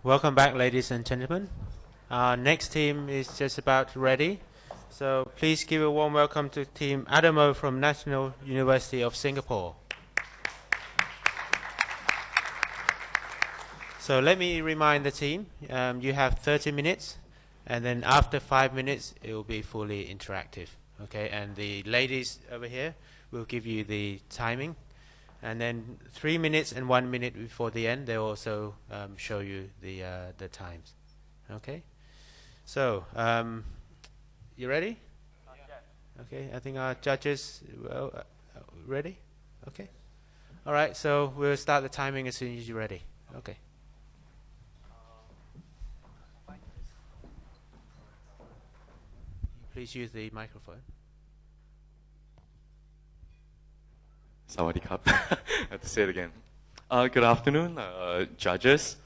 Welcome back, ladies and gentlemen. Our next team is just about ready. So please give a warm welcome to Team ADAMO from National University of Singapore. So let me remind the team, you have 30 minutes, and then after 5 minutes, it will be fully interactive. Okay, and the ladies over here will give you the timing. And then 3 minutes and 1 minute before the end, they'll also show you the times. Okay? So, you ready? Okay, I think our judges, ready? Okay. All right, so we'll start the timing as soon as you're ready. Okay. Please use the microphone. Sawadee-krap. I have to say it again. Good afternoon, judges,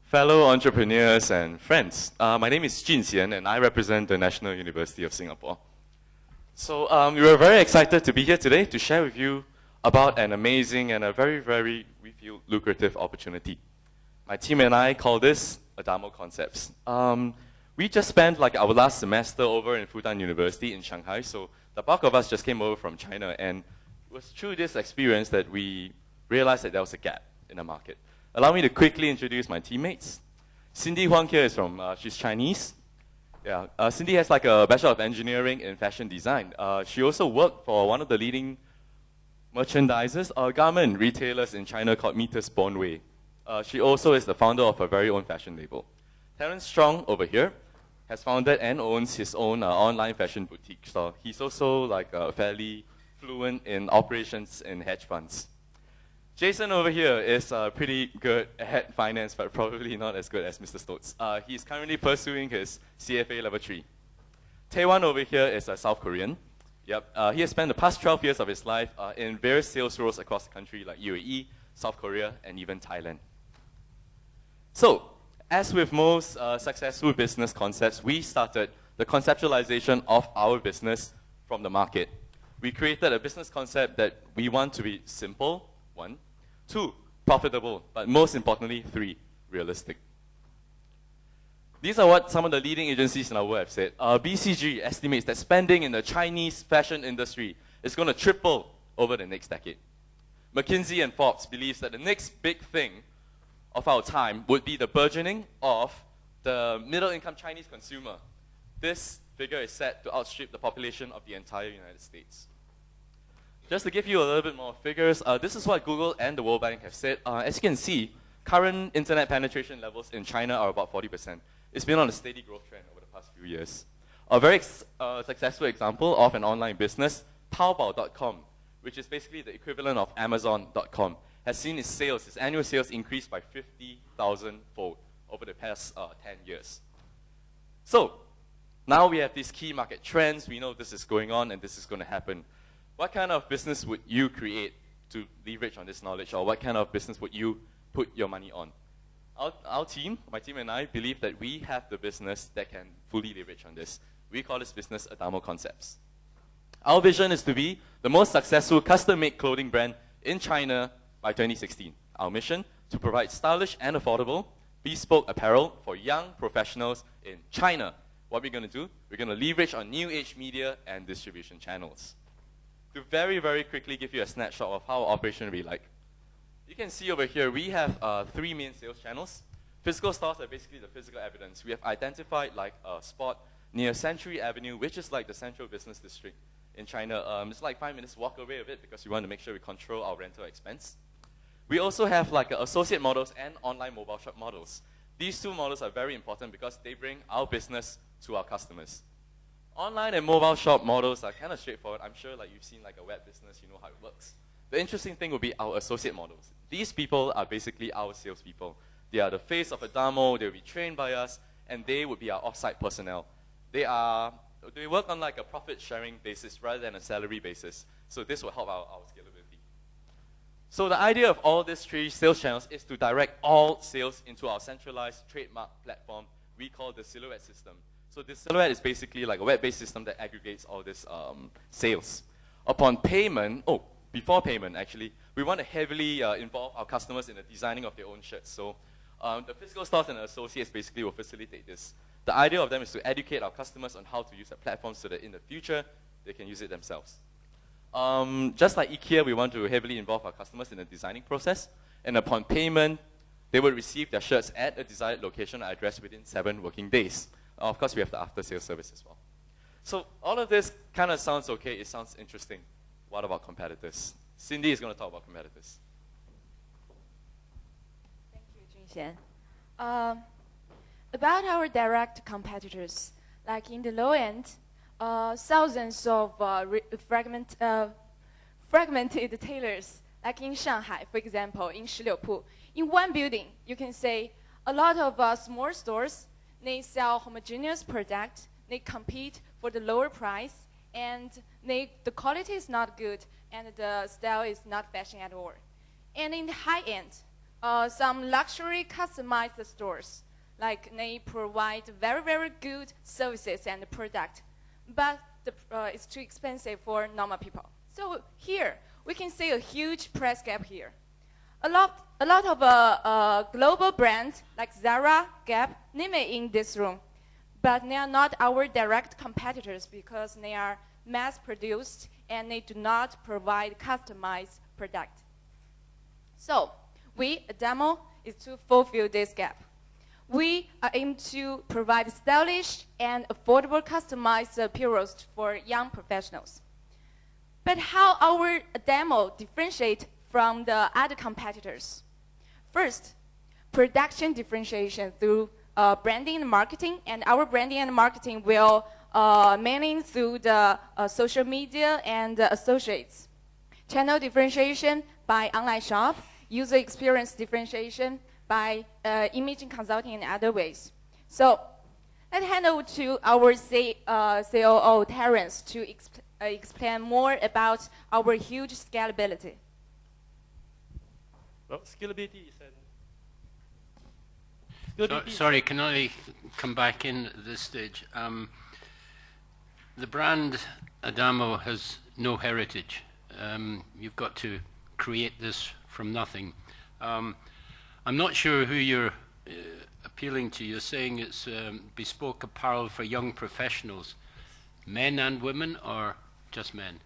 fellow entrepreneurs, and friends. My name is Jin Xian, and I represent the National University of Singapore. So we were very excited to be here today to share with you about an amazing and a very, very, we feel, lucrative opportunity. My team and I call this ADAMO Concepts. We just spent like our last semester over in Fudan University in Shanghai, so the bulk of us just came over from China, and it was through this experience that we realized that there was a gap in the market. Allow me to quickly introduce my teammates. Cindy Huang here is from, she's Chinese. Yeah, Cindy has like a Bachelor of Engineering in Fashion Design. She also worked for one of the leading merchandisers, garment retailers in China called Meters Bonway. She also is the founder of her very own fashion label. Terence Strong over here has founded and owns his own online fashion boutique. So he's also like fairly fluent in operations in hedge funds. Jason over here is pretty good at finance, but probably not as good as Mr. Stotz. He's currently pursuing his CFA Level 3. Taewon over here is a South Korean. Yep, he has spent the past 12 years of his life in various sales roles across the country like UAE, South Korea, and even Thailand. So, as with most successful business concepts, we started the conceptualization of our business from the market. We created a business concept that we want to be simple, 1. 2, profitable, but most importantly, 3, realistic. These are what some of the leading agencies in our world have said. BCG estimates that spending in the Chinese fashion industry is going to triple over the next decade. McKinsey and Forbes believes that the next big thing of our time would be the burgeoning of the middle-income Chinese consumer. This figure is set to outstrip the population of the entire United States. Just to give you a little bit more figures, this is what Google and the World Bank have said. As you can see, current internet penetration levels in China are about 40%. It's been on a steady growth trend over the past few years. A very successful example of an online business, Taobao.com, which is basically the equivalent of Amazon.com, has seen its sales, its annual sales increase by 50,000-fold over the past 10 years. So, now we have these key market trends. We know this is going on and this is going to happen. What kind of business would you create to leverage on this knowledge, or what kind of business would you put your money on? Our team, my team and I, believe that we have the business that can fully leverage on this. We call this business ADAMO Concepts. Our vision is to be the most successful custom-made clothing brand in China by 2016. Our mission, to provide stylish and affordable bespoke apparel for young professionals in China. What we're going to do, we're going to leverage on new age media and distribution channels. To very, very quickly give you a snapshot of how our operation will be like. You can see over here, we have 3 main sales channels. Physical stores are basically the physical evidence. We have identified like a spot near Century Avenue, which is like the central business district in China. It's like 5 minutes walk away of it because we want to make sure we control our rental expense. We also have like associate models and online mobile shop models. These 2 models are very important because they bring our business to our customers. Online and mobile shop models are kind of straightforward. I'm sure like you've seen like a web business, you know how it works. The interesting thing will be our associate models. These people are basically our salespeople. They are the face of ADAMO, they will be trained by us, and they would be our off-site personnel. They work on like a profit-sharing basis rather than a salary basis. So this will help our scalability. So the idea of all these 3 sales channels is to direct all sales into our centralized trademark platform we call the Silhouette system. So this Silhouette is basically like a web-based system that aggregates all this sales. Upon payment, before payment actually, we want to heavily involve our customers in the designing of their own shirts. So The physical stores and associates basically will facilitate this. The idea of them is to educate our customers on how to use the platform so that in the future, they can use it themselves. Just like IKEA, we want to heavily involve our customers in the designing process. And upon payment, they will receive their shirts at a desired location or address within 7 working days. Of course, we have the after-sales service as well. So all of this kind of sounds okay. It sounds interesting. What about competitors? Cindy is going to talk about competitors. Thank you, Junxian. About our direct competitors, like in the low end, thousands of fragmented tailors, like in Shanghai, for example, in Shiliupu. In one building, you can say a lot of small stores, they sell homogeneous product, they compete for the lower price, and the quality is not good, and the style is not fashion at all. And in the high end, some luxury customized stores, like they provide very, very good services and product, but it's too expensive for normal people. So here, we can see a huge price gap here. A lot of global brands like Zara, Gap, name it in this room, but they are not our direct competitors because they are mass-produced and they do not provide customized product. So we, ADAMO, is to fulfill this gap. We aim to provide stylish and affordable customized apparels for young professionals. But how our ADAMO differentiate from the other competitors? First, production differentiation through branding and marketing, and our branding and marketing will mainly through the social media and associates. Channel differentiation by online shop, user experience differentiation by imaging consulting and other ways. So let's hand over to our COO, Terence, to explain more about our huge scalability. Well, scalability is Sorry, can I come back in at this stage? The brand ADAMO has no heritage. You've got to create this from nothing. I'm not sure who you're appealing to. You're saying it's bespoke apparel for young professionals, men and women, or just men?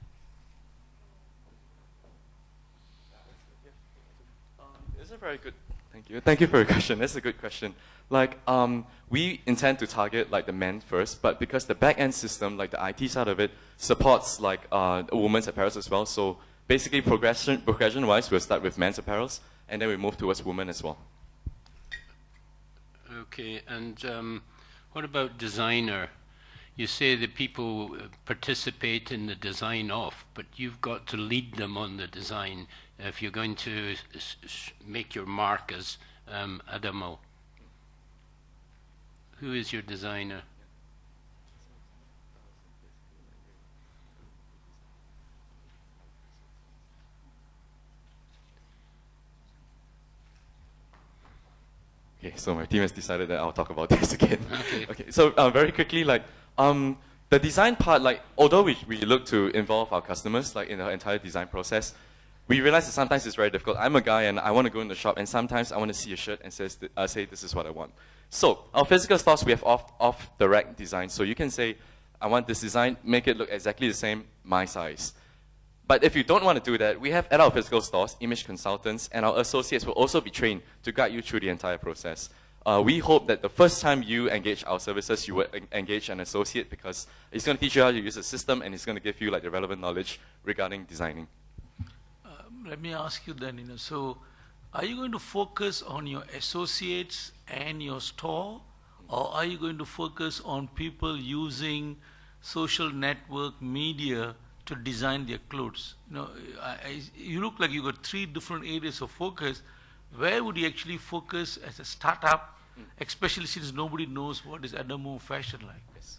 It's a very good. Thank you. Thank you for your question. That's a good question. Like, we intend to target like the men first, but because the back-end system, like the IT side of it, supports like women's apparel as well. So basically, progression-wise, we'll start with men's apparels, and then we move towards women as well. Okay, and what about designer? You say the people participate in the design of, but you've got to lead them on the design if you're going to make your mark as ADAMO. Who is your designer? Okay, so my team has decided that I'll talk about this again. Okay. Okay, so very quickly, like, the design part, like, although we look to involve our customers, like, in the entire design process, we realize that sometimes it's very difficult. I'm a guy and I want to go in the shop, and sometimes I want to see a shirt and say this is what I want. So our physical stores, we have off-the-rack design. So you can say, I want this design, make it look exactly the same, my size. But if you don't want to do that, we have at our physical stores, image consultants, and our associates will also be trained to guide you through the entire process. We hope that the first time you engage our services, you will engage an associate because it's going to teach you how to use the system and it's going to give you like the relevant knowledge regarding designing. Let me ask you then, so are you going to focus on your associates and your store, or are you going to focus on people using social network media to design their clothes? You look like you got 3 different areas of focus. Where would you actually focus as a startup, especially since nobody knows what is ADAMO fashion like? Yes.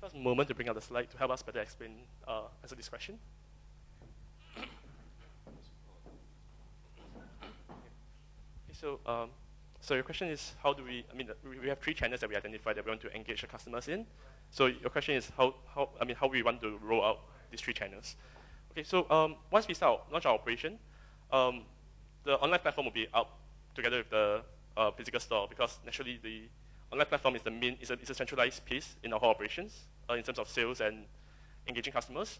first moment to bring up the slide to help us better explain, answer this question. Okay, so your question is how do we, we have 3 channels that we identified that we want to engage the customers in. So your question is how we want to roll out these 3 channels. Okay, so once we launch our operation, the online platform will be up together with the physical store, because naturally the online platform is a centralized piece in our whole operations in terms of sales and engaging customers.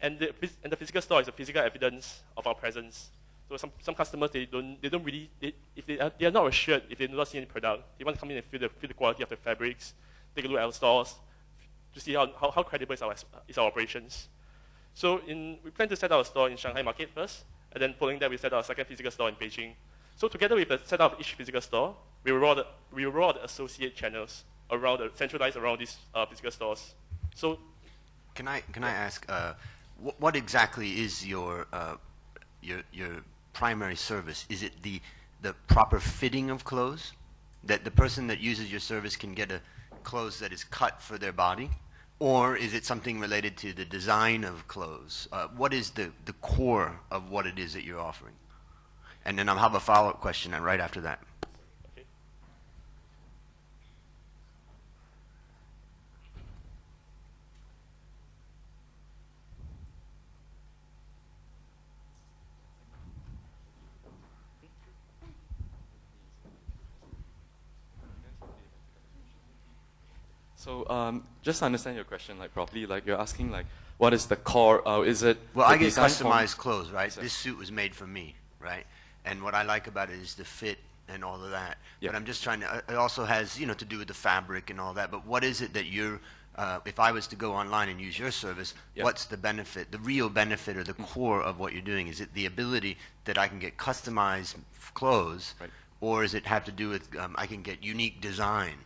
And the physical store is a physical evidence of our presence. So some customers, they don't really, if they are not assured, if they do not see any product, they want to come in and feel the quality of the fabrics, take a look at our stores to see how credible is our operations. So we plan to set up a store in Shanghai market first, and then following that we set up a second physical store in Beijing. So together with the setup of each physical store, we will roll out the associate channels centralized around these physical stores. So, can I ask, what exactly is your primary service? Is it the proper fitting of clothes, that the person that uses your service can get a clothes that is cut for their body, or is it something related to the design of clothes? What is the core of what it is that you're offering? And then I'll have a follow-up question right after that. Okay. So just to understand your question properly, you're asking what is the core? Is it? Well, I get customized clothes, right? This suit was made for me, right? And what I like about it is the fit and all of that. But I'm just trying to. It also has to do with the fabric and all that. But what is it that you're? If I was to go online and use your service, what's the benefit, the real benefit, or the core of what you're doing? Is it the ability that I can get customized clothes, or does it have to do with I can get unique design?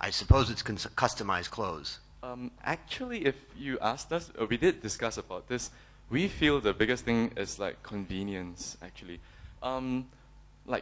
I suppose it's customized clothes. Actually, if you asked us, we did discuss about this. We feel the biggest thing is convenience, actually.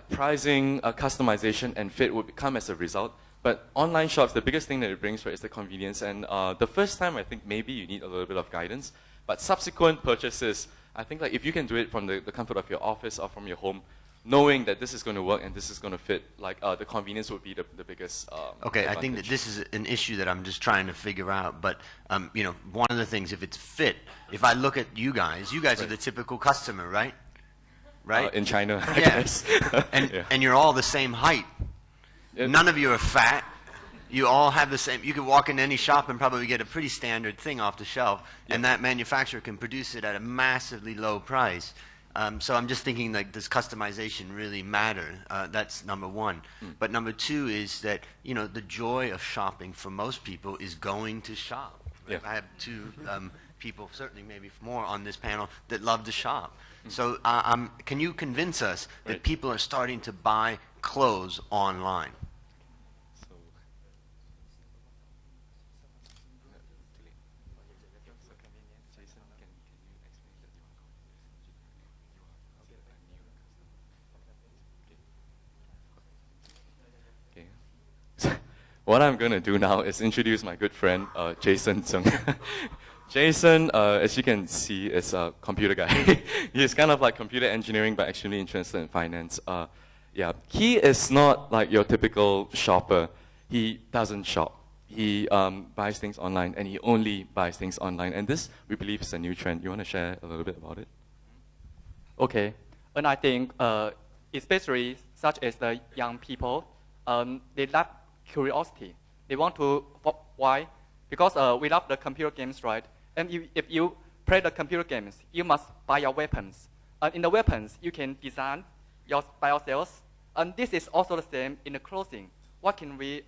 Pricing, customization, and fit would come as a result. But online shops, the biggest thing that it brings is the convenience. And the first time, I think maybe you need a little bit of guidance. But subsequent purchases, I think if you can do it from the comfort of your office or from your home, knowing that this is going to work and this is going to fit, the convenience would be the biggest Okay, advantage. I think that this is an issue that I'm just trying to figure out. But, one of the things, if it's fit, if I look at you guys are the typical customer, right? Right? In China, I Yeah. guess. And you're all the same height. None of you are fat. You all have the same. You could walk into any shop and probably get a pretty standard thing off the shelf, and that manufacturer can produce it at a massively low price. So I'm just thinking, does customization really matter? That's number one. But number two is that, the joy of shopping for most people is going to shop. Right? I have 2 people, certainly maybe more on this panel, that love to shop. So can you convince us that people are starting to buy clothes online? What I'm going to do now is introduce my good friend, Jason Tseng. Jason, as you can see, is a computer guy. He's kind of like computer engineering, but extremely interested in finance. He is not like your typical shopper. He doesn't shop. He buys things online, and he only buys things online. And this, we believe, is a new trend. You want to share a little bit about it? Okay. And I think, especially such as the young people, they love curiosity. They want to, why? Because we love the computer games, right? And if you play the computer games, you must buy your weapons. In the weapons, you can design by yourselves. And this is also the same in the clothing. What can we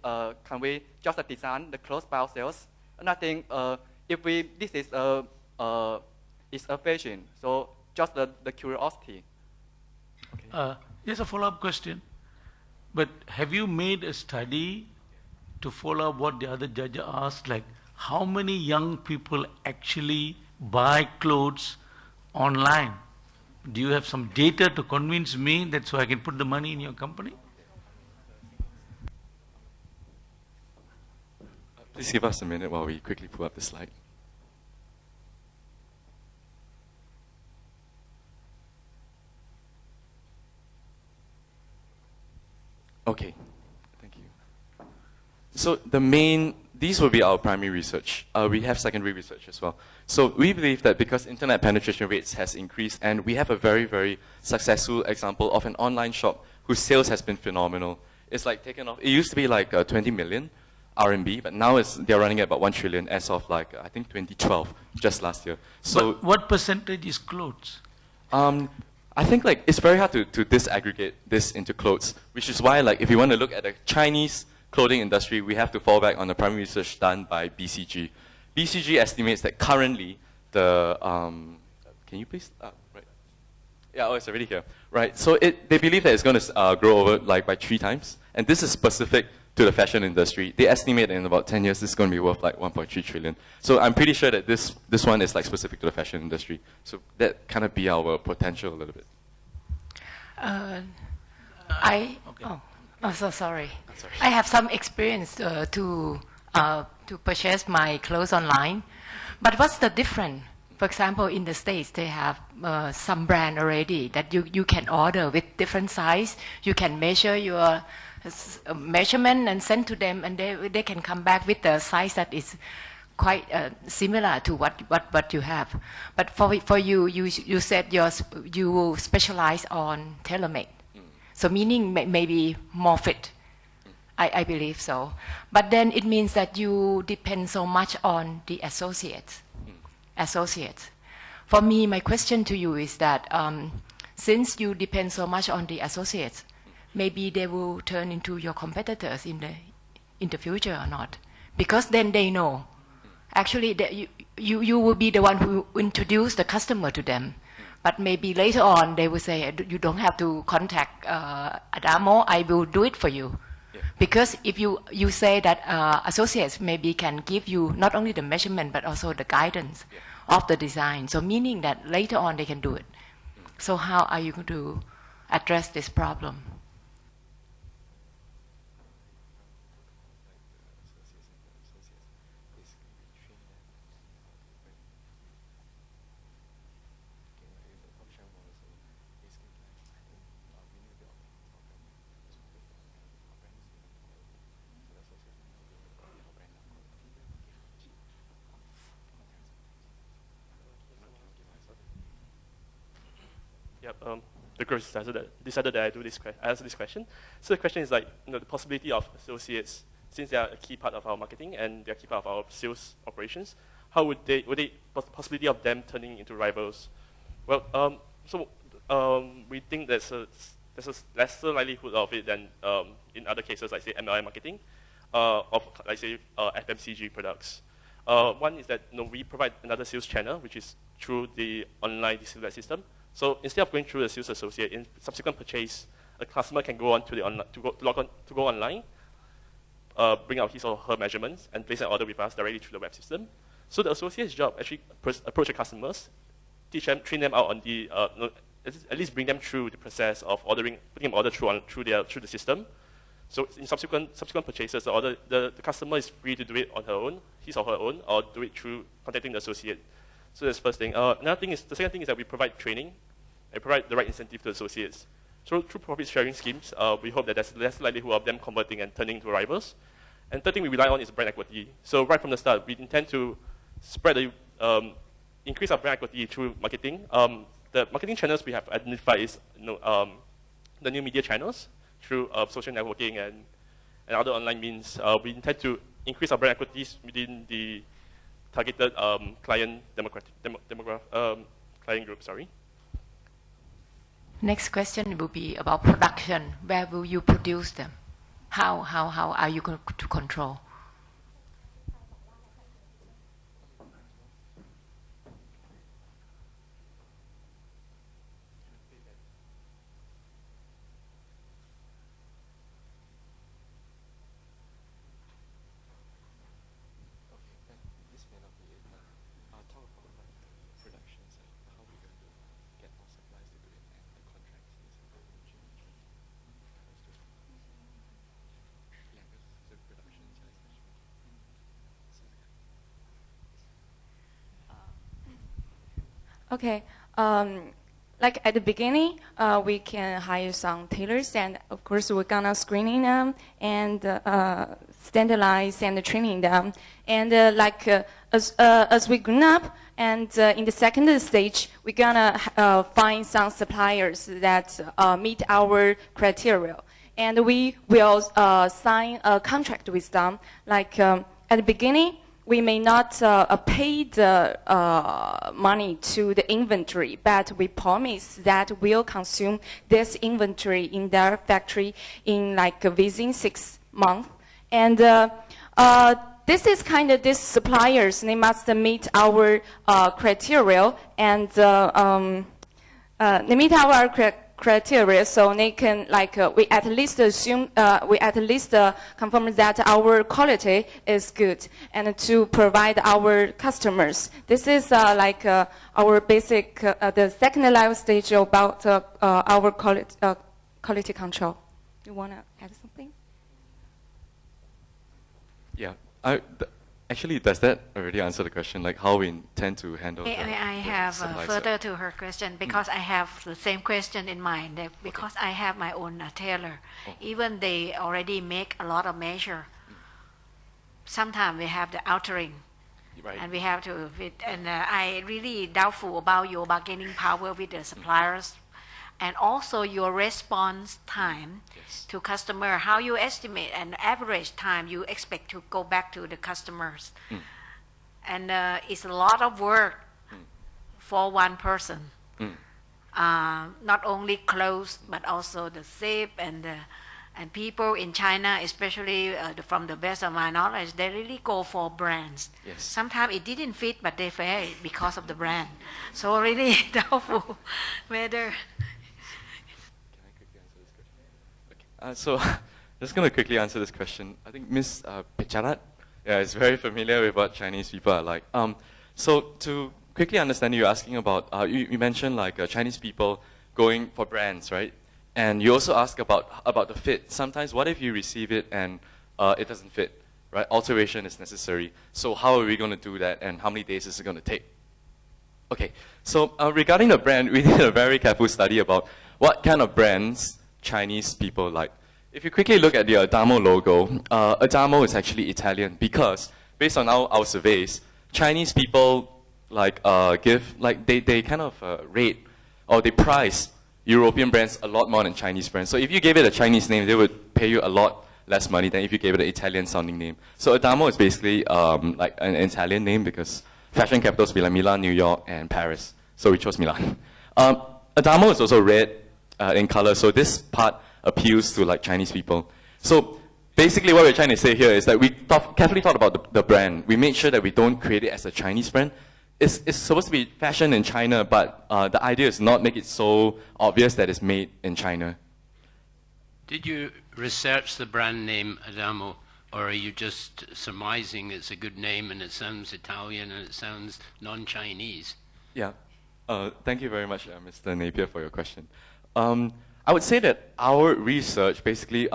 just design the clothes by ourselves? And I think this is a fashion. So just the curiosity. Okay. Here's a follow-up question. But have you made a study to follow up what the other judge asked, like how many young people actually buy clothes online? Do you have some data to convince me that so I can put the money in your company? Please give us a minute while we quickly pull up the slide. Okay, thank you. So these will be our primary research. We have secondary research as well. So we believe that because internet penetration rates has increased, and we have a very, very successful example of an online shop whose sales has been phenomenal. It's like taken off. It used to be like 20 million RMB, but now they're running at about 1 trillion as of like, I think 2012, just last year. So but what percentage is clothes? I think like it's very hard to disaggregate this into clothes, which is why like if you want to look at the Chinese clothing industry, we have to fall back on the primary research done by BCG. BCG estimates that currently the, can you please, right. Yeah, oh, it's already here. Right, so they believe that it's going to grow over like by 3 times, and this is specific to the fashion industry. They estimate that in about 10 years, this is going to be worth like 1.3 trillion. So I'm pretty sure that this one is like specific to the fashion industry. So that kind of be our potential a little bit. So sorry. Sorry. I have some experience to purchase my clothes online. But what's the difference? For example, in the States, they have some brand already that you can order with different size. You can measure your measurement and send to them, and they can come back with the size that is quite similar to what you have. But for you said you will specialize on tailor-made. So meaning maybe more fit. I believe so. But then it means that you depend so much on the associates. For me, my question to you is that since you depend so much on the associates, maybe they will turn into your competitors in the future or not? Because then they know. Actually, that you will be the one who introduce the customer to them. But maybe later on they will say, you don't have to contact ADAMO, I will do it for you. Yeah. Because if you say that associates maybe can give you not only the measurement but also the guidance of the design. So meaning that later on they can do it. So how are you going to address this problem? Yep, the group decided that I answer this question. So the question is like, the possibility of associates, since they are a key part of our marketing and they are a key part of our sales operations, how would they possibility of them turning into rivals? Well, we think there's a lesser likelihood of it than in other cases, like say MLM marketing, of like say FMCG products. One is that we provide another sales channel, which is through the online distributor system. So instead of going through the sales associate, in subsequent purchase, a customer can go on to go online, bring out his or her measurements, and place an order with us directly through the web system. So the associate's job actually approach the customers, train them out on the at least bring them through the process of ordering, putting an order through the system. So in subsequent purchases, the customer is free to do it on her own, his or her own, or do it through contacting the associate. So that's the first thing. The second thing is that we provide training and provide the right incentive to associates. So through profit sharing schemes, we hope that there's less likelihood of them converting and turning into rivals. And third thing we rely on is brand equity. So right from the start, we intend to increase our brand equity through marketing. The marketing channels we have identified is the new media channels through social networking and other online means. We intend to increase our brand equities within the targeted client client group. Sorry. Next question will be about production. Where will you produce them? How are you going to control? Okay. Like at the beginning, we can hire some tailors, and of course we're gonna screening them and standardize and training them. And as we grown up, and in the second stage, we're gonna find some suppliers that meet our criteria, and we will sign a contract with them. Like at the beginning, we may not pay the money to the inventory, but we promise that we'll consume this inventory in their factory in like within 6 months. And this is kind of these suppliers, they must meet our criteria, and they meet our criteria, so they can we at least assume we at least confirm that our quality is good and to provide our customers. This is our basic the second level stage about our quality control. You want to add something? Yeah. Actually, does that already answer the question, like how we intend to handle I have supply further side? to her question, because I have the same question in mind, because I have my own tailor. Even they already make a lot of measure. Sometimes we have the altering, Right. and we have to fit, and I really doubtful about your bargaining power with the suppliers, and also your response time to customer. How you estimate an average time you expect to go back to the customers, and it's a lot of work for one person. Not only clothes but also the zip and people in China, especially from the best of my knowledge, they really go for brands. Yes. Sometimes it didn't fit, but they wear it because of the brand. So really doubtful whether. So, just going to quickly answer this question. I think Ms. Pecharat is very familiar with what Chinese people are like. So, to quickly understand, you're asking about, you mentioned like Chinese people going for brands, right? And you also ask about the fit. Sometimes, what if you receive it and it doesn't fit, right? Alteration is necessary. So, how are we going to do that, and how many days is it going to take? Okay, so regarding the brand, we did a very careful study about what kind of brands Chinese people like. If you quickly look at the ADAMO logo, ADAMO is actually Italian because based on our surveys, Chinese people they kind of rate or they price European brands a lot more than Chinese brands. So if you gave it a Chinese name, they would pay you a lot less money than if you gave it an Italian sounding name. So ADAMO is basically like an Italian name because fashion capitals be like Milan, New York, and Paris. So we chose Milan. ADAMO is also red in color, so this part appeals to like Chinese people. So basically what we're trying to say here is that we carefully thought about the brand. We made sure that we don't create it as a Chinese brand. It's supposed to be fashion in China, but the idea is not make it so obvious that it's made in China. Did you research the brand name Adamo, or are you just surmising it's a good name and it sounds Italian and it sounds non-Chinese? Yeah. Thank you very much, Mr. Napier, for your question. I would say that our research basically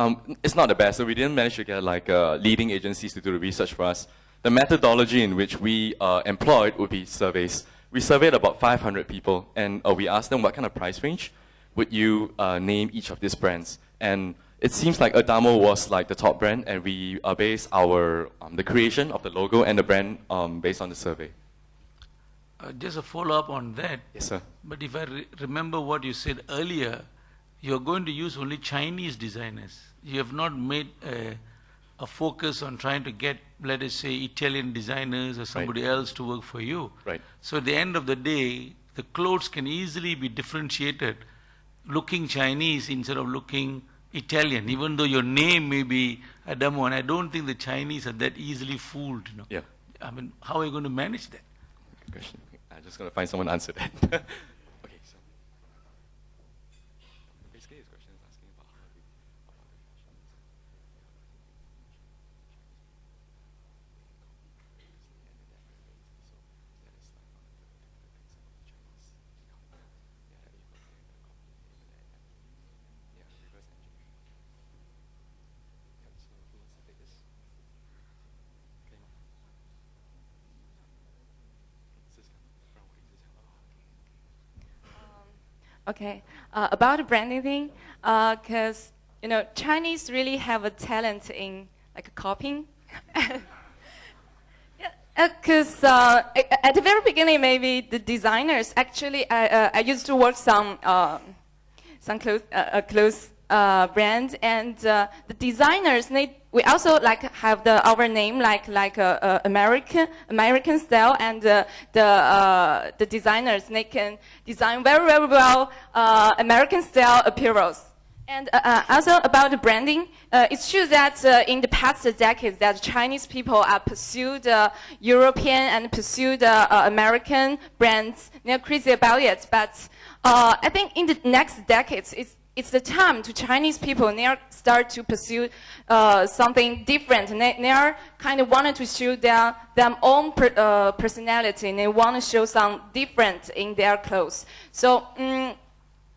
it's not the best, so we didn't manage to get like leading agencies to do the research for us. The methodology in which we employed would be surveys. We surveyed about 500 people, and we asked them what kind of price range would you name each of these brands. And it seems like ADAMO was like the top brand, and we based our the creation of the logo and the brand based on the survey. Just a follow-up on that. Yes, sir. But if I remember what you said earlier, you're going to use only Chinese designers. You have not made a focus on trying to get, let us say, Italian designers or somebody else to work for you. Right. So at the end of the day, the clothes can easily be differentiated looking Chinese instead of looking Italian, even though your name may be Adamo, and I don't think the Chinese are that easily fooled. You know? Yeah. I mean, how are you going to manage that? Good question. I'm just going to find someone to answer that. Okay, so basically his question is asking about how we Okay, about the branding thing, because you know Chinese really have a talent in like copying. Because at the very beginning, maybe the designers actually, I used to work some clothes brand, and the designers we also like have our name like American style, and the designers they can design very well American style apparels. And also about the branding, it's true that in the past decades that Chinese people are pursued European and pursued American brands. They're crazy about it, but I think in the next decades, it's the time to Chinese people. And they are start to pursue something different. And they are kind of wanted to show their own personality, and they want to show some different in their clothes. So.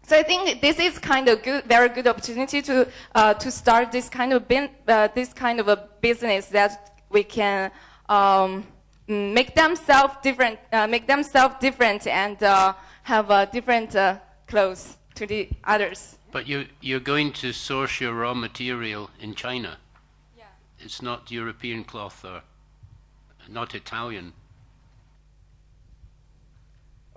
So I think this is kind of very good opportunity to start this kind of a business that we can make themselves different, and have different clothes to the others. But you're going to source your raw material in China. Yeah. It's not European cloth or not Italian.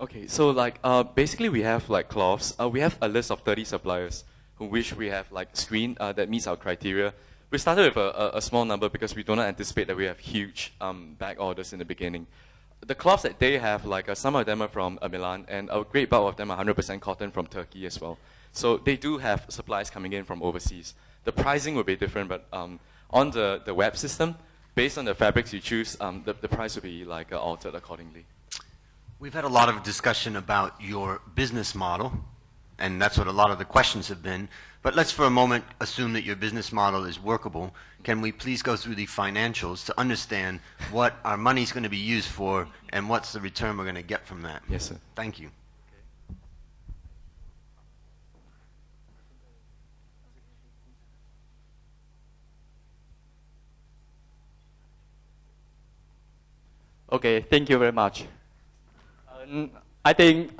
Okay, so like basically we have like cloths. We have a list of 30 suppliers which we have like screened that meets our criteria. We started with a small number because we do not anticipate that we have huge back orders in the beginning. The cloths that they have, like some of them are from Milan, and a great bulk of them are 100% cotton from Turkey as well. So they do have supplies coming in from overseas. The pricing will be different, but on the web system, based on the fabrics you choose, the price will be like altered accordingly. We've had a lot of discussion about your business model, and that's what a lot of the questions have been. But let's for a moment assume that your business model is workable. Can we please go through the financials to understand what our money is going to be used for and what's the return we're going to get from that? Yes, sir. Thank you. Okay, thank you very much. I think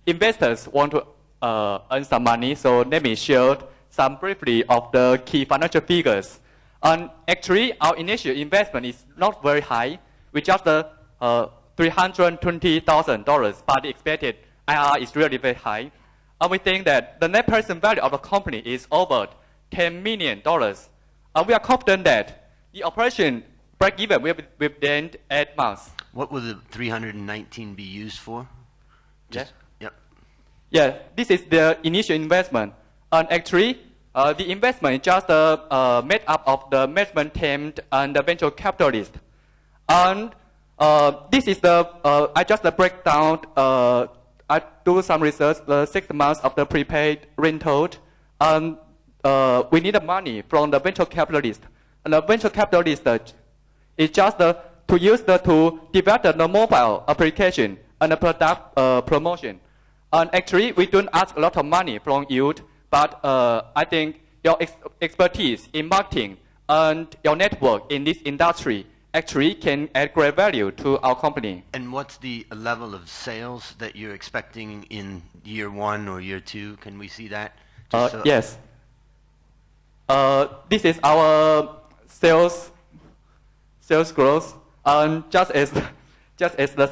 investors want to earn some money, so let me share some briefly of the key financial figures. And actually, our initial investment is not very high. We just $320,000, but the expected IRR is really very high. And we think that the net present value of the company is over $10 million. We are confident that the operation break-even will be within 8 months. What will the 319 be used for? Yes. Yep. Yeah, this is the initial investment. And actually, the investment is just made up of the management team and the venture capitalist. And this is the, I just break down, I do some research, the 6 months of the prepaid rental. And we need the money from the venture capitalist. And the venture capitalist is just to use to develop the mobile application and the product promotion. And actually, we don't ask a lot of money from you, but I think your expertise in marketing and your network in this industry actually can add great value to our company. And what's the level of sales that you're expecting in year 1 or year 2? Can we see that? Yes. This is our sales growth. And just as the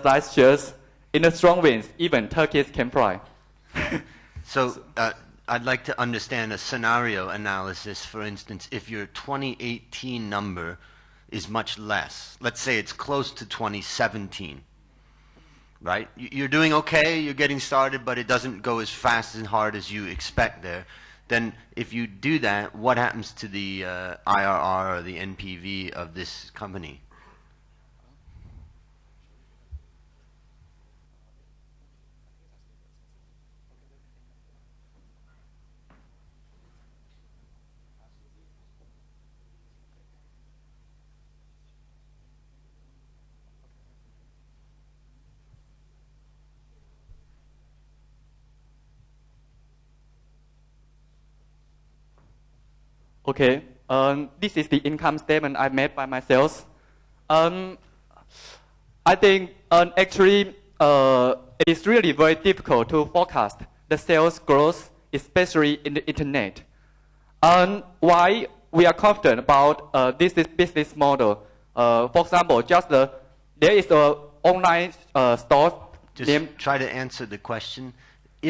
slide shows, in the strong winds, even turkeys can fly. So I'd like to understand a scenario analysis. For instance, if your 2018 number is much less, let's say it's close to 2017, right? You're doing okay, you're getting started, but it doesn't go as fast and hard as you expect there. Then if you do that, what happens to the IRR or the NPV of this company? Okay, this is the income statement I made by myself. I think actually it is really very difficult to forecast the sales growth, especially in the internet. And why we are confident about this business model? For example, there is a online store. Just try to answer the question.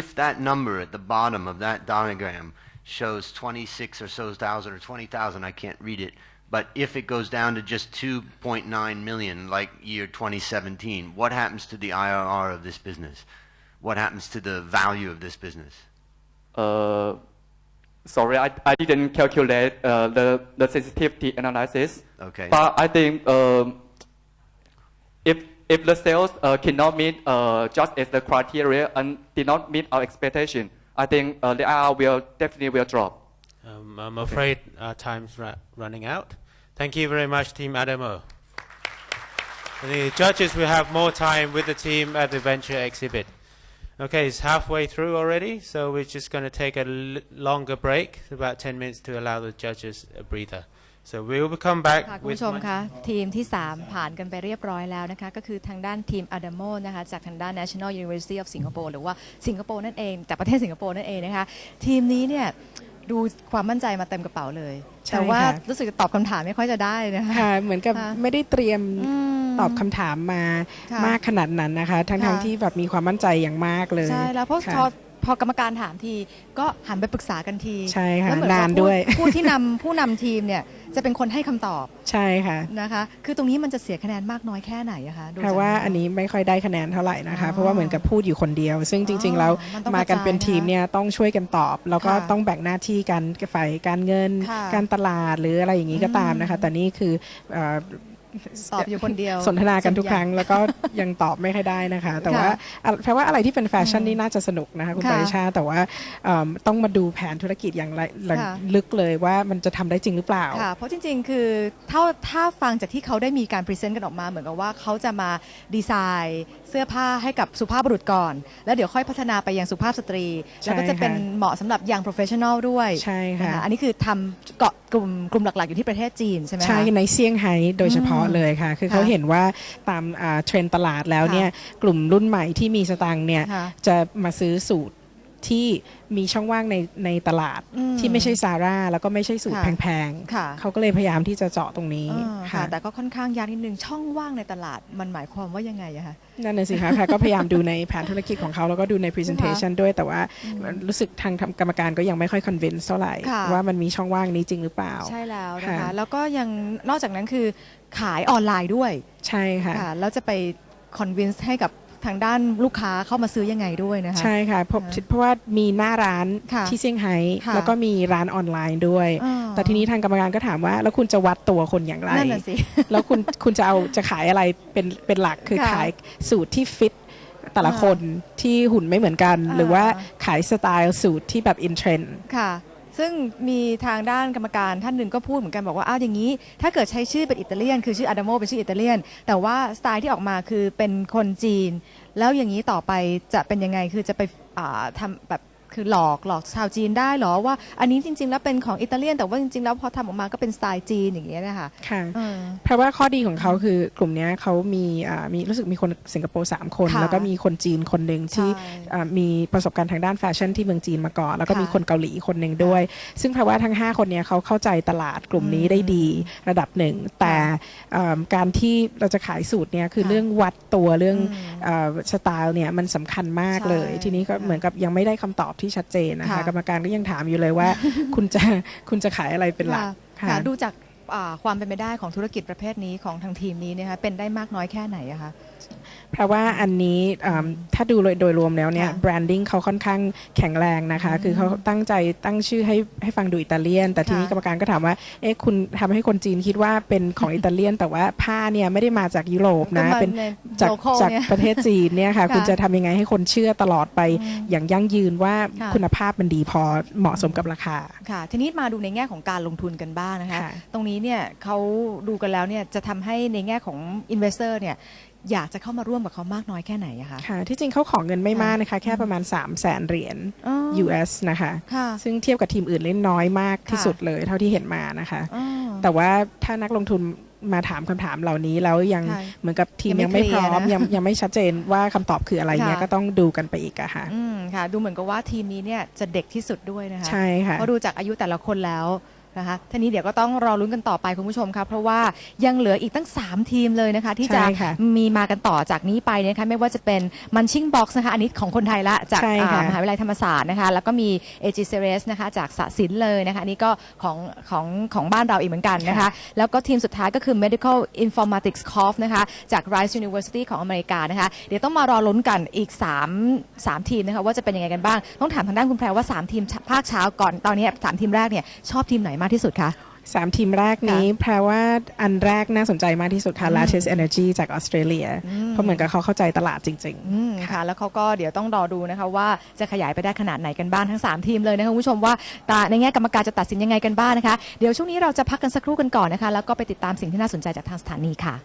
If that number at the bottom of that diagram shows 26 or so thousand or 20,000, I can't read it. But if it goes down to just 2.9 million, like year 2017, what happens to the IRR of this business? What happens to the value of this business? Sorry, I didn't calculate the sensitivity analysis. Okay. But I think if the sales cannot meet just as the criteria and did not meet our expectation, I think the IRR will definitely drop. I'm afraid our time's running out. Thank you very much, Team ADAMO. The judges will have more time with the team at the venture exhibit. Okay, it's halfway through already, so we're just going to take a longer break, about 10 minutes to allow the judges a breather. So we will come back คุณผู้ชมคะทีมที่3ผ่านกันไปเรียบร้อยแล้วนะคะก็คือทางด้านทีม ADAMO นะคะจากทางด้าน National University of Singapore หรือว่าสิงคโปร์นั่นเองจากประเทศสิงคโปร์นั่นเองนะคะทีมนี้เนี่ยดูความมั่นใจมาเต็มกระเป๋าเลยแต่ว่ารู้สึกจะตอบคำถามไม่ค่อยจะได้นะคะเหมือนกับไม่ได้เตรียมตอบคำถามมามากขนาดนั้นนะคะทั้งที่แบบมีความมั่นใจอย่างมากเลยใช่แล้วเพราะพอกรรมการถามทีก็หันไปปรึกษากันทีใช่ค่ะนานด้วยผู้นำทีมเนี่ยจะเป็นคนให้คำตอบใช่ค่ะนะคะคือตรงนี้มันจะเสียคะแนนมากน้อยแค่ไหนอะคะเพราะว่าอันนี้ไม่ค่อยได้คะแนนเท่าไหร่นะคะเพราะว่าเหมือนกับพูดอยู่คนเดียวซึ่งจริงๆแล้วมากันเป็นทีมเนี่ยต้องช่วยกันตอบแล้วก็ต้องแบ่งหน้าที่กันฝ่ายการเงินการตลาดหรืออะไรอย่างนี้ก็ตามนะคะแต่นี่คือตอบอยู่คนเดียวสนทนากันทุกครั้งแล้วก็ยังตอบไม่ค่อยได้นะคะแต่ว่าแปลว่าอะไรที่เป็นแฟชั่นนี่น่าจะสนุกนะคะคุณปริชาแต่ว่าต้องมาดูแผนธุรกิจอย่างลึกเลยว่ามันจะทำได้จริงหรือเปล่าค่ะเพราะจริงๆคือถ้าฟังจากที่เขาได้มีการพรีเซนต์กันออกมาเหมือนกับว่าเขาจะมาดีไซน์เสื้อผ้าให้กับสุภาพบุรุษก่อนแล้วเดี๋ยวค่อยพัฒนาไปยังสุภาพสตรีแล้วก็จะเป็นเหมาะสำหรับยัง professional ด้วยใช่ค่ะอันนี้คือทำเกาะกลุ่มหลักๆอยู่ที่ประเทศจีนใช่ไหมคะใช่ในเซี่ยงไฮ้โดยเฉพาะเลยค่ะคือเขาเห็นว่าตามเทรนด์ตลาดแล้วเนี่ยกลุ่มรุ่นใหม่ที่มีสตางค์เนี่ยจะมาซื้อสูตรที่มีช่องว่างในตลาดที่ไม่ใช่ซาร่าแล้วก็ไม่ใช่สูตรแพงๆเขาก็เลยพยายามที่จะเจาะตรงนี้ค่ะแต่ก็ค่อนข้างยากนิดนึงช่องว่างในตลาดมันหมายความว่ายังไงอะคะนั่นน่ะสิคะก็พยายามดูในแผนธุรกิจของเขาแล้วก็ดูใน presentation ด้วยแต่ว่ารู้สึกทางกรรมการก็ยังไม่ค่อย convince เท่าไหร่ว่ามันมีช่องว่างนี้จริงหรือเปล่าใช่แล้วนะคะแล้วก็ยังนอกจากนั้นคือขายออนไลน์ด้วยใช่ค่ะแล้วจะไป convince ให้กับทางด้านลูกค้าเข้ามาซื้อยังไงด้วยนะคะใช่ค่ะเพราะว่ามีหน้าร้านที่เซี่ยงไฮ้แล้วก็มีร้านออนไลน์ด้วยแต่ทีนี้ทางกรรมการก็ถามว่าแล้วคุณจะวัดตัวคนอย่างไรแล้วคุณจะขายอะไรเป็นหลักคือขายสูตรที่ฟิตแต่ละคนที่หุ่นไม่เหมือนกันหรือว่าขายสไตล์สูตรที่แบบอินเทรนด์ค่ะซึ่งมีทางด้านกรรมการท่านหนึ่งก็พูดเหมือนกันบอกว่าอย่างนี้ถ้าเกิดใช้ชื่อเป็นอิตาเลียนคือชื่อ ADAMO เป็นชื่ออิตาเลียนแต่ว่าสไตล์ที่ออกมาคือเป็นคนจีนแล้วอย่างนี้ต่อไปจะเป็นยังไงคือจะไปทำแบบคือหลอกชาวจีนได้หรอว่าอันนี้จริงๆแล้วเป็นของอิตาเลียนแต่ว่าจริงๆแล้วพอทำออกมาก็เป็นสไตล์จีนอย่างเงี้ยนะคะค่ะเพราะว่าข้อดีของเขาคือกลุ่มนี้เขามีรู้สึกมีคนสิงคโปร์3 คนแล้วก็มีคนจีนคนหนึ่งที่มีประสบการณ์ทางด้านแฟชั่นที่เมืองจีนมาก่อนแล้วก็มีคนเกาหลีคนหนึ่งด้วยซึ่งแปลว่าทั้ง5 คนนี้เขาเข้าใจตลาดกลุ่มนี้ได้ดีระดับหนึ่งแต่การที่เราจะขายสูตรเนี่ยคือเรื่องวัดตัวเรื่องสไตล์เนี่ยมันสำคัญมากเลยทีนี้ก็เหมือนกับยังไม่ได้คำตอบที่ชัดเจนนะคะกรรมการก็ยังถามอยู่เลยว่าคุณจะขายอะไรเป็นหลักดูจากความเป็นไปได้ของธุรกิจประเภทนี้ของทางทีมนี้นะคะเป็นได้มากน้อยแค่ไหนอะคะเพราะว่าอันนี้ถ้าดูโดยรวมแล้วเนี่ยแบรนดิ้งเขาค่อนข้างแข็งแรงนะคะคือเขาตั้งใจตั้งชื่อให้ฟังดูอิตาเลียนแต่ทีนี้กรรมการก็ถามว่าคุณทำให้คนจีนคิดว่าเป็นของอิตาเลียนแต่ว่าผ้าเนี่ยไม่ได้มาจากยุโรปนะเป็นจากประเทศจีนเนี่ยค่ะคุณจะทำยังไงให้คนเชื่อตลอดไปอย่างยั่งยืนว่าคุณภาพมันดีพอเหมาะสมกับราคาค่ะทีนี้มาดูในแง่ของการลงทุนกันบ้างนะคะตรงนี้เนี่ยเขาดูกันแล้วเนี่ยจะทำให้ในแง่ของ investor เนี่ยอยากจะเข้ามาร่วมกับเขามากน้อยแค่ไหนอะคะค่ะที่จริงเขาขอเงินไม่มากนะคะแค่ประมาณ300,000 เหรียญ US นะคะซึ่งเทียบกับทีมอื่นเล่นน้อยมากที่สุดเลยเท่าที่เห็นมานะคะแต่ว่าถ้านักลงทุน มาถามคำถามเหล่านี้แล้วยัง ใช่ เหมือนกับทีม ยั ยัง ง ไม่ ไม่พร้อม เคลียร์นะ ยังไม่ชัดเจนว่าคำตอบคืออะไรเนี่ย ค่ะ ก็ต้องดูกันไปอีกอะค่ะ ค่ะดูเหมือนกับว่าทีมนี้เนี่ยจะเด็กที่สุดด้วยนะคะ ใช่ค่ะ เพราะดูจากอายุแต่ละคนแล้วนะคะทีนี้เดี๋ยวก็ต้องรอลุ้นกันต่อไปคุณผู้ชมครับเพราะว่ายังเหลืออีกตั้ง3ทีมเลยนะคะที่จะ ใช่ค่ะ มีมากันต่อจากนี้ไปนะคะไม่ว่าจะเป็นมันชิ่งบ็อกซ์นะคะอันนี้ของคนไทยละจาก ใช่ค่ะ มหาวิทยาลัยธรรมศาสตร์นะคะแล้วก็มี AG Series นะคะจากสศิลป์เลยนะคะอันนี้ก็ของบ้านเราอีกเหมือนกันนะคะแล้วก็ทีมสุดท้ายก็คือ Medical Informatics Corp นะคะจาก Rice University ของอเมริกานะคะเดี๋ยวต้องมารอลุ้นกันอีก3ทีมนะคะว่าจะเป็นยังไงกันบ้างต้องถามทางด้านคุณแพรว่า3ทีมภาคเช้าก่อนตอนนี้3ทีมแรกเนี่ยชอบทีมไหนมากที่สุดคะ 3 ทีมแรกนี้แปลว่าอันแรกน่าสนใจมากที่สุดค่ะ Lattice Energy จากออสเตรเลียเพราะเหมือนกับเขาเข้าใจตลาดจริงๆ ค่ะแล้วเขาก็เดี๋ยวต้องรอดูนะคะว่าจะขยายไปได้ขนาดไหนกันบ้างทั้ง3ทีมเลยนะคะคุณผู้ชมว่าในแง่กรรมการจะตัดสินยังไงกันบ้างนะคะเดี๋ยวช่วงนี้เราจะพักกันสักครู่กันก่อนนะคะแล้วก็ไปติดตามสิ่งที่น่าสนใจจากทางสถานีค่ะ